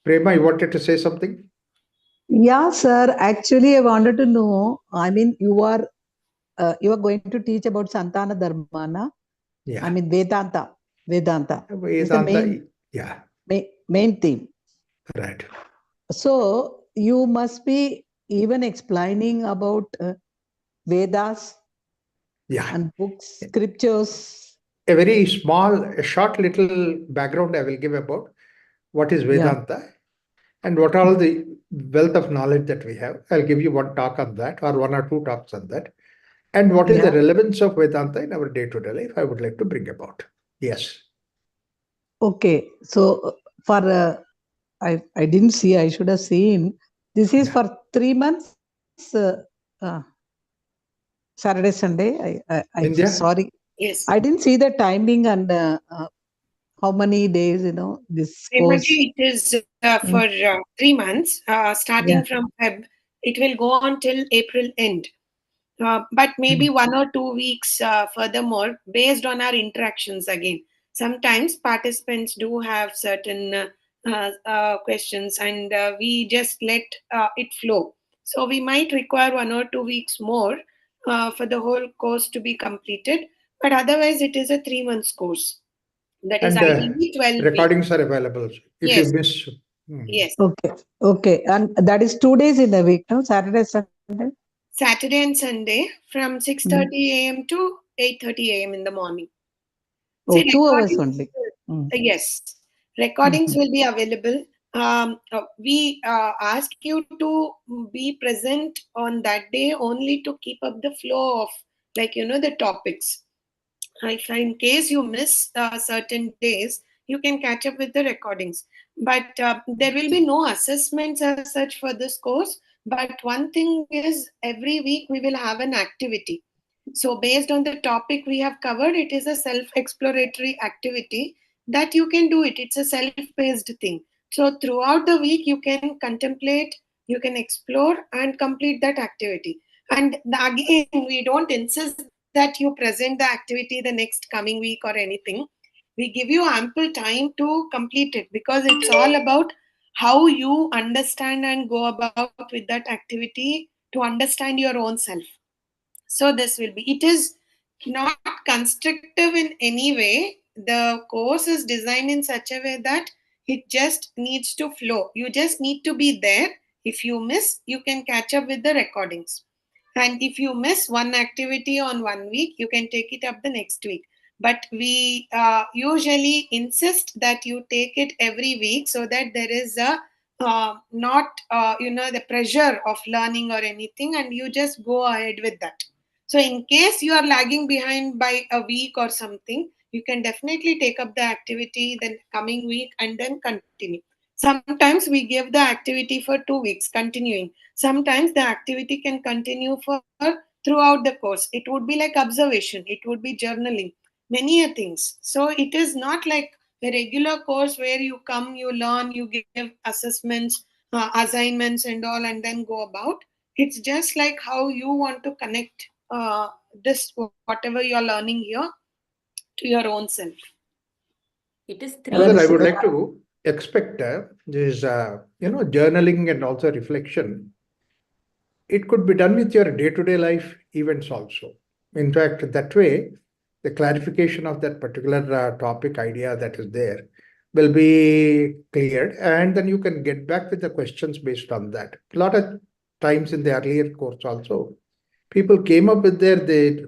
Prema, you wanted to say something? Yeah, sir. Actually, I wanted to know. I mean, you are going to teach about Santana Dharma, na? I Yeah. mean, Vedanta. Vedanta is the Vedanta, yeah, main theme. right. So you must be even explaining about Vedas Yeah. and books, scriptures. A very small, a short little background I will give about what is Yeah. Vedanta and what are all the wealth of knowledge that we have. I'll give you one talk on that or one or two talks on that. And what is the Yeah. relevance of Vedanta in our day-to-day life, I would like to bring about. Yes. Okay. So for I didn't see. I should have seen. This is Yeah. for 3 months. Saturday, Sunday. I India? sorry. Yes. I didn't see the timing and how many days. This course. It is for 3 months, starting Yeah. from Feb. It will go on till April end. But maybe 1 or 2 weeks furthermore, based on our interactions again. Sometimes participants do have certain questions, and we just let it flow. So we might require 1 or 2 weeks more for the whole course to be completed. But otherwise, it is a 3 months course. That is And ideally 12 weeks. recordings are available. If you Yes, miss, yes. Okay. Okay. And that is 2 days in a week. No, Saturday, Sunday. Saturday and Sunday from 6:30 a.m. to 8:30 a.m. in the morning. Oh, See, 2 hours recordings, only. yes, recordings will be available. We ask you to be present on that day only to keep up the flow of, the topics. If in case you miss certain days, you can catch up with the recordings. But there will be no assessments as such for this course. But one thing is, every week we will have an activity. So, based on the topic we have covered, it is a self exploratory activity that you can do it. It's a self paced thing. So, throughout the week, you can contemplate, you can explore, and complete that activity. And again, we don't insist that you present the activity the next coming week or anything. We give you ample time to complete it because it's all about how you understand and go about with that activity to understand your own self. So this will be, it is not constrictive in any way. The course is designed in such a way that it just needs to flow. You just need to be there. If you miss, you can catch up with the recordings. And if you miss one activity on 1 week, you can take it up the next week. But we usually insist that you take it every week so that there is a not the pressure of learning or anything, and you just go ahead with that. So, in case you are lagging behind by a week or something, you can definitely take up the activity the coming week and then continue. Sometimes we give the activity for 2 weeks continuing. Sometimes the activity can continue for throughout the course. It would be like observation, it would be journaling, many a things. So, it is not like a regular course where you come, you learn, you give assessments, assignments, and all, and then go about. It's just like how you want to connect this, whatever you're learning here, to your own self. It is Brother, I would 3 months. like to expect this, journaling and also reflection. It could be done with your day-to-day life events also. In fact, that way, the clarification of that particular topic idea that is there will be cleared, and then you can get back with the questions based on that. A lot of times in the earlier course also, people came up with their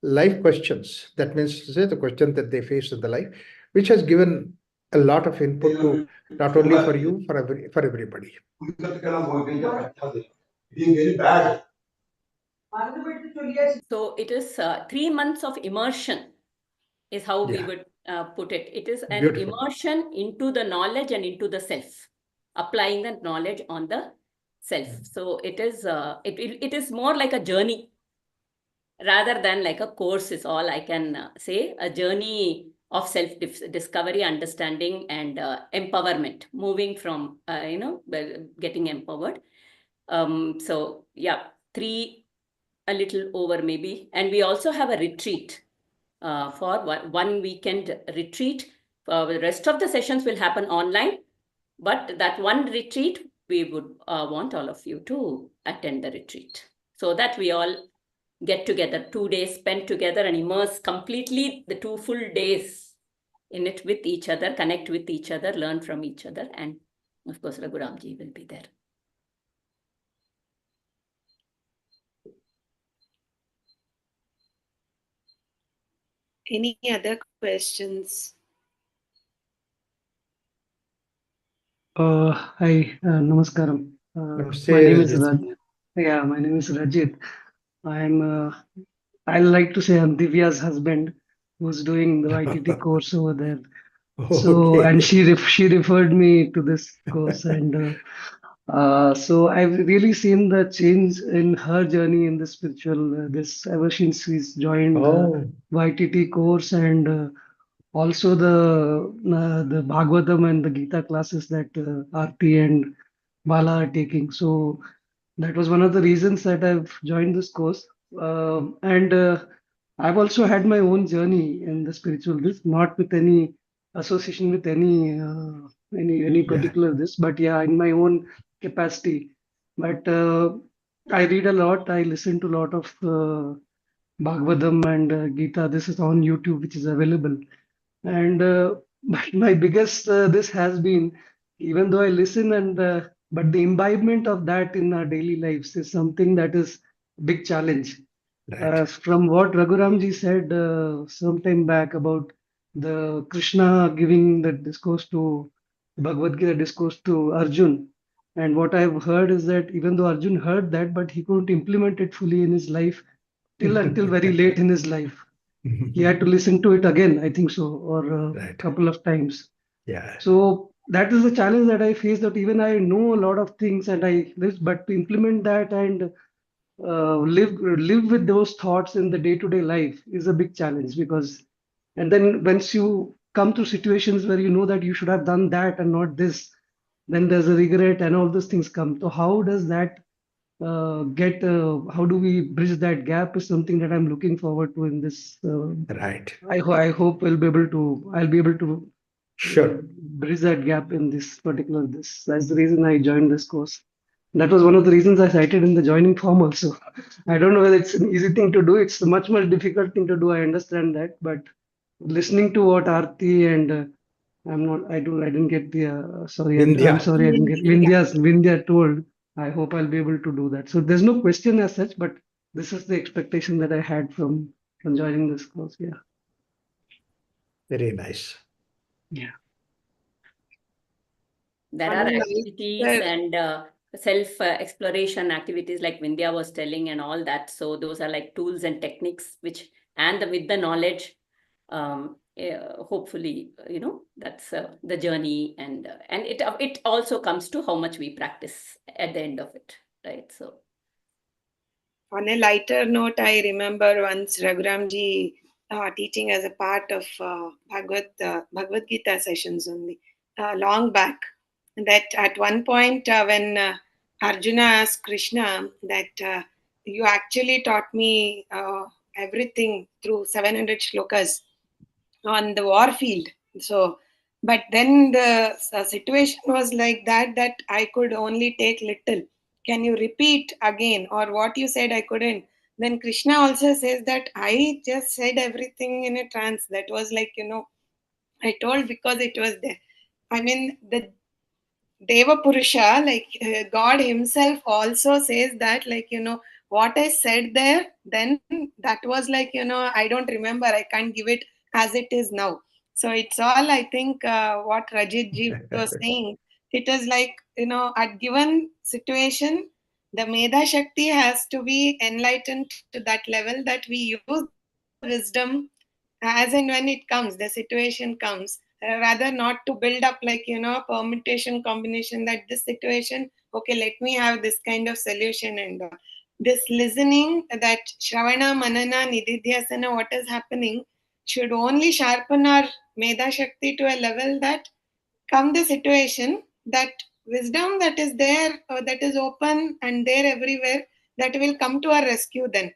life questions. That means to say the question that they face in the life, which has given a lot of input to not only for you, for everybody. So it is 3 months of immersion is how we Yeah, would put it. It is an beautiful. immersion into the knowledge and into the self, applying the knowledge on the self. So it is it is more like a journey rather than like a course is all I can say. A journey of self discovery, understanding, and empowerment, moving from getting empowered. So yeah, three, a little over maybe. And we also have a retreat for one weekend retreat. The rest of the sessions will happen online, But that one retreat, we would want all of you to attend the retreat so that we all get together, 2 days spent together and immerse completely the 2 full days in it with each other, connect with each other, learn from each other. And of course, Raghuramji will be there. Any other questions? Hi, Namaskaram. Namaste, My name is Rajat. Raj. Yeah, my name is Rajit. I'm. I like to say I'm Divya's husband, who's doing the YTT course over there. So, and Okay. she referred me to this course, and so I've really seen the change in her journey in the spiritual. This ever since she's joined the Oh, YTT course, and also the Bhagavatam and the Gita classes that Aarti and Bala are taking. So that was one of the reasons that I've joined this course. And I've also had my own journey in the spiritual this, not with any association with any yeah. particular this, but yeah, in my own capacity. But I read a lot. I listen to a lot of Bhagavatam and Gita. This is on YouTube, which is available. And but my biggest this has been, even though I listen and but the imbibement of that in our daily lives is something that is a big challenge. Right. From what Raghuramji said some time back about the Krishna giving the discourse to Bhagavad Gita discourse to Arjun, and what I've heard is that even though Arjun heard that, but he couldn't implement it fully in his life till until very late in his life. He had to listen to it again, I think so, or a Right. couple of times. Yeah. So that is the challenge that I face. That even I know a lot of things and I this, but to implement that and live with those thoughts in the day-to-day life is a big challenge because, and then once you come to situations where you know that you should have done that and not this, then there's a regret and all those things come. So how does that get? How do we bridge that gap? Is something that I'm looking forward to in this. Right. I hope I'll be able to Sure. bridge that gap in this particular this. That's the reason I joined this course. That was one of the reasons I cited in the joining form also. I don't know whether it's an easy thing to do. It's a much more difficult thing to do. I understand that, but listening to what Aarti and I didn't get the sorry. I'm Vindhya. sorry. I didn't get Vindhya told. I hope I'll be able to do that. So there's no question as such, but this is the expectation that I had from joining this course. Yeah. Very nice. Yeah. There One are nice, activities and self exploration activities like Vindhya was telling and all that. So those are like tools and techniques which, and with the knowledge, hopefully, that's the journey, and it also comes to how much we practice at the end of it, right? So on a lighter note, I remember once Raghuramji teaching as a part of Bhagavad Gita sessions only, long back. That at one point when Arjuna asked Krishna that you actually taught me everything through 700 shlokas on the war field. So, but then the situation was like that I could only take little. Can you repeat again? Or what you said I couldn't. Then Krishna also says that I just said everything in a trance. That was like, I told because it was there. I mean, the Deva Purusha, like God Himself also says that, like, what I said there, then that was like, I don't remember, I can't give it as it is now. So it's all, I think, what Rajit ji was saying. It is like, at given situation, the Medha Shakti has to be enlightened to that level that we use the wisdom as and when it comes, the situation comes, rather not to build up like permutation combination that this situation, okay, let me have this kind of solution, and this listening, that shravana manana nididhyasana, what is happening should only sharpen our medha shakti to a level that come the situation, that wisdom that is there, that is open and there everywhere, that will come to our rescue then.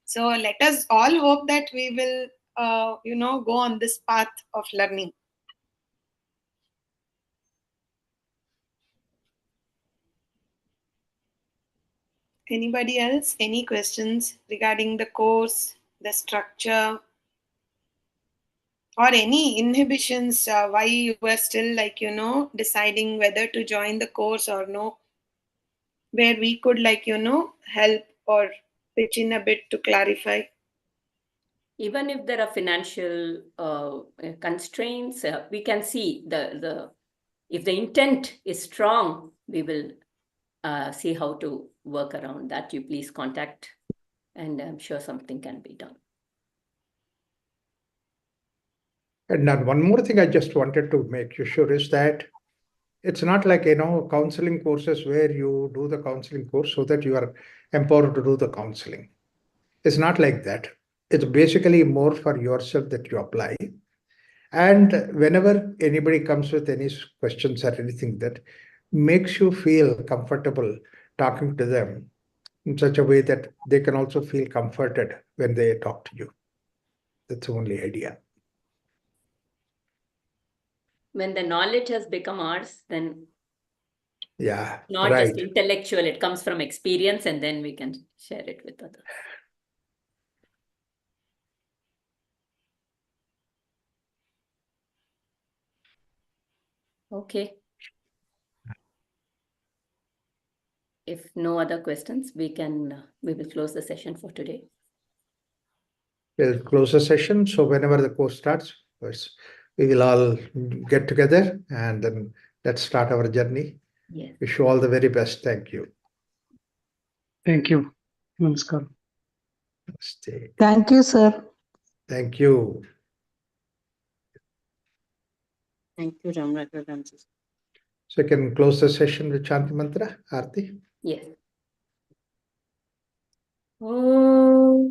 So let us all hope that we will, go on this path of learning. Anybody else? Any questions regarding the course, the structure, or any inhibitions? Why you were still deciding whether to join the course or no? Where we could help or pitch in a bit to clarify. Even if there are financial constraints, we can see if the intent is strong, we will see how to work around that. You please contact, and I'm sure something can be done. And now one more thing I just wanted to make you sure is that it's not like, counseling courses where you do the counseling course so that you are empowered to do the counseling. It's not like that. It's basically more for yourself that you apply. And whenever anybody comes with any questions or anything that makes you feel comfortable talking to them in such a way that they can also feel comforted when they talk to you. That's the only idea. When the knowledge has become ours, then Yeah, not right. just intellectual, it comes from experience, and then we can share it with others. Okay. If no other questions, we will close the session for today. We'll close the session. So whenever the course starts, we will all get together and then let's start our journey. Yes. Wish you all the very best. Thank you. Thank you. Namaskar. Namaste. Thank you, sir. Thank you. Thank you, Ramraj. So you can close the session with Chanti Mantra, Aarti. Yes. Om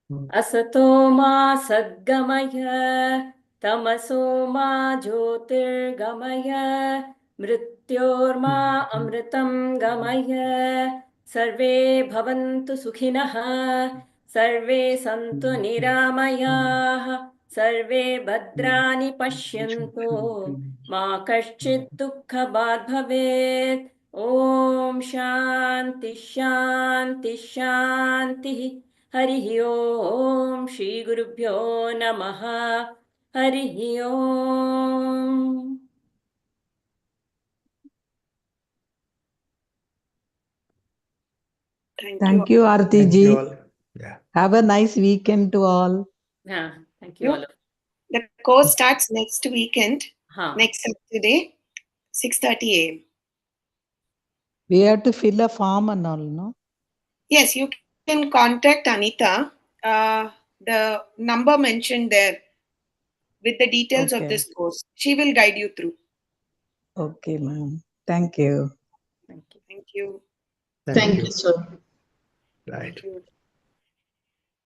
Asato ma sadgamaya, tamaso ma jyotirgamaya, mrityorma amritam gamaya, sarve bhavantu sukhinah, sarve santu niramayah, sarve bhadrani pashyantu, ma kaschid dukkha bhavet. Om Shanti Shanti Shanti. Harihi Om Shri Gurubhyo Namaha. Harihi Om. Thank you, Aarti Thank ji. you all. Yeah. Have a nice weekend to all. Yeah, thank you all. The course starts next weekend, Huh. next Saturday, 6:30 a.m. We have to fill a form and all, no? Yes, you can contact Anita. The number mentioned there with the details of Okay. this course. She will guide you through. Okay, ma'am. Thank you. Thank you. Thank you. Thank Thank you. you, sir. Right. Thank you.